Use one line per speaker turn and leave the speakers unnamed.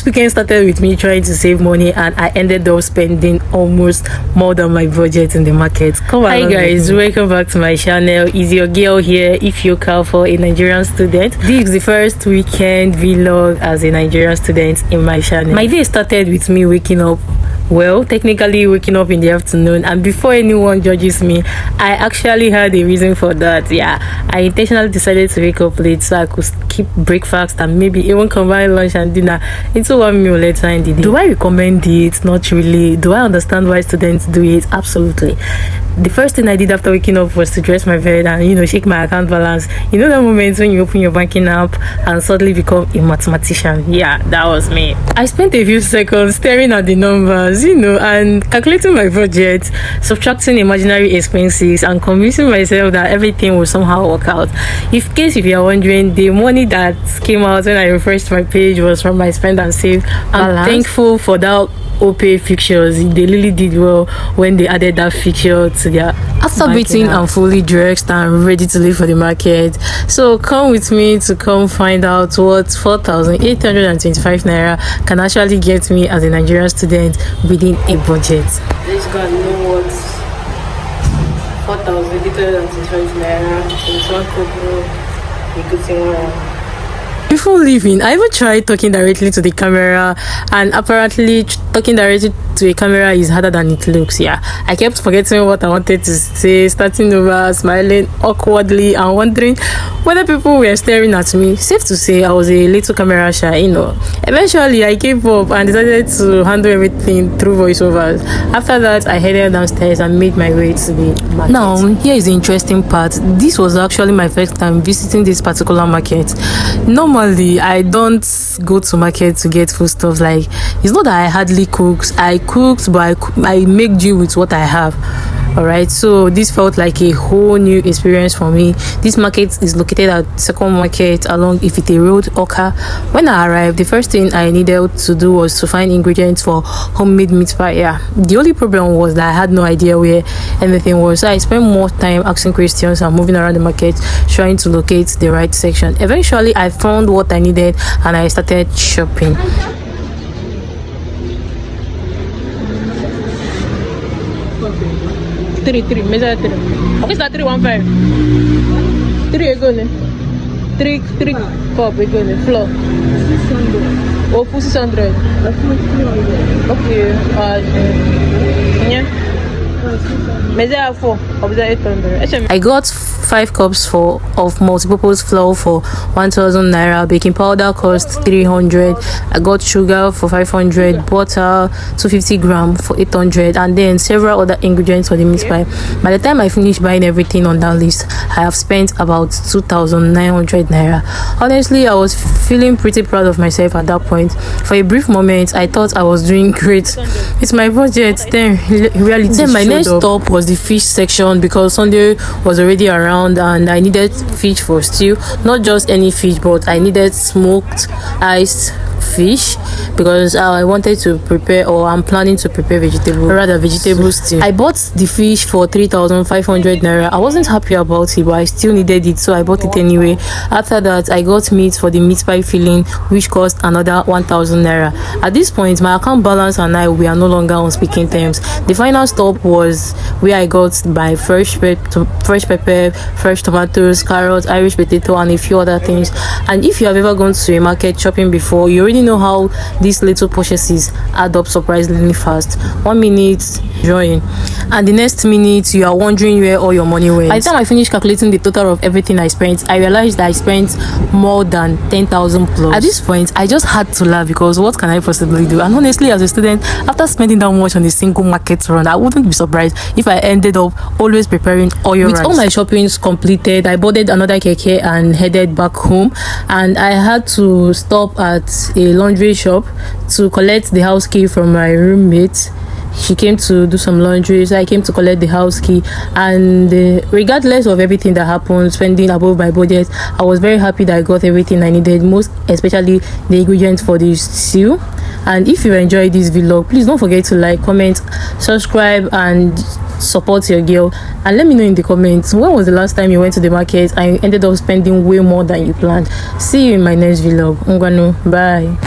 weekend started with me trying to save money, and I ended up spending almost more than my budget in the market. Hi guys, welcome back to my channel. Is your girl here if you call for a Nigerian student. This is the first weekend vlog as a Nigerian student in my channel. My day started with me waking up, well, technically waking up in the afternoon, and before anyone judges me, I actually had a reason for that. Yeah, I intentionally decided to wake up late so I could keep breakfast and maybe even combine lunch and dinner into one meal later in the day. Do I recommend it? Not really. Do I understand why students do it? Absolutely. The first thing I did after waking up was to dress my bed and shake my account balance. You know that moment when you open your banking app and suddenly become a mathematician? Yeah, that was me. I spent a few seconds staring at the numbers, and calculating my budget, subtracting imaginary expenses, and convincing myself that everything will somehow work out. If you are wondering, the money that came out when I refreshed my page was from my spend and save. I'm thankful for that OPay features. They really did well when they added that feature to their after beating I'm fully dressed and ready to leave for the market. So come with me to come find out what 4,825 naira can actually get me as a Nigerian student within a budget. Let's go and know what 4,825 naira is one couple a good thing. Before leaving, I even tried talking directly to the camera, and apparently talking directly to a camera is harder than it looks. Yeah, I kept forgetting what I wanted to say, starting over, smiling awkwardly, and wondering whether people were staring at me. Safe to say, I was a little camera shy, Eventually, I gave up and decided to handle everything through voiceovers. After that, I headed downstairs and made my way to the market. Now, here is the interesting part. This was actually my first time visiting this particular market. Normally, I don't go to market to get foodstuffs. Like, it's not that I hardly cook. I cooked, but I make do with what I have. Alright, so this felt like a whole new experience for me. This market is located at Second Market along Ifite Road, Oka. When I arrived, the first thing I needed to do was to find ingredients for homemade meat pie. Yeah, the only problem was that I had no idea where anything was. So I spent more time asking questions and moving around the market trying to locate the right section. Eventually, I found what I needed and I started shopping. Three, measure 3. Okay, start 315. 3 again. 3 cup again. Floor. 600. Oh, 600. Okay. Yeah. Measure 4. Observe 800. I got 5 cups of multi-purpose flour for 1,000 naira. Baking powder cost 300. I got sugar for 500. Butter 250 grams for 800, and then several other ingredients for the meat pie. By the time I finished buying everything on that list, I have spent about 2,900 naira. Honestly, I was feeling pretty proud of myself at that point. For a brief moment, I thought I was doing great with my budget. Then reality. Then my next stop was the fish section because Sunday was already around and I needed fish for stew. Not just any fish, but I needed smoked iced fish because I wanted to prepare, or I'm planning to prepare vegetable stew. I bought the fish for 3,500 naira. I wasn't happy about it, but I still needed it, so I bought it anyway. After that, I got meat for the meat pie filling, which cost another 1,000 naira. At this point, my account balance and I, we are no longer on speaking terms. The final stop was where I got my fresh pepper, fresh tomatoes, carrots, Irish potato, and a few other things. And if you have ever gone to a market shopping before, you already know how these little purchases add up surprisingly fast. 1 minute drawing, and the next minute you are wondering where all your money went. By the time I finished calculating the total of everything I spent, I realized that I spent more than 10,000 plus. At this point, I just had to laugh because what can I possibly do? And honestly, as a student, after spending that much on a single market run, I wouldn't be surprised if I ended up always preparing oil rice. With all my shoppings completed, I boarded another keke and headed back home, and I had to stop at a laundry shop to collect the house key from my roommate. She came to do some laundry, so I came to collect the house key. And regardless of everything that happened, spending above my budget, I was very happy that I got everything I needed, most especially the ingredients for the stew. And if you enjoyed this vlog, please don't forget to like, comment, subscribe, and support your girl. And let me know in the comments, when was the last time you went to the market and you ended up spending way more than you planned? See you in my next vlog. Bye.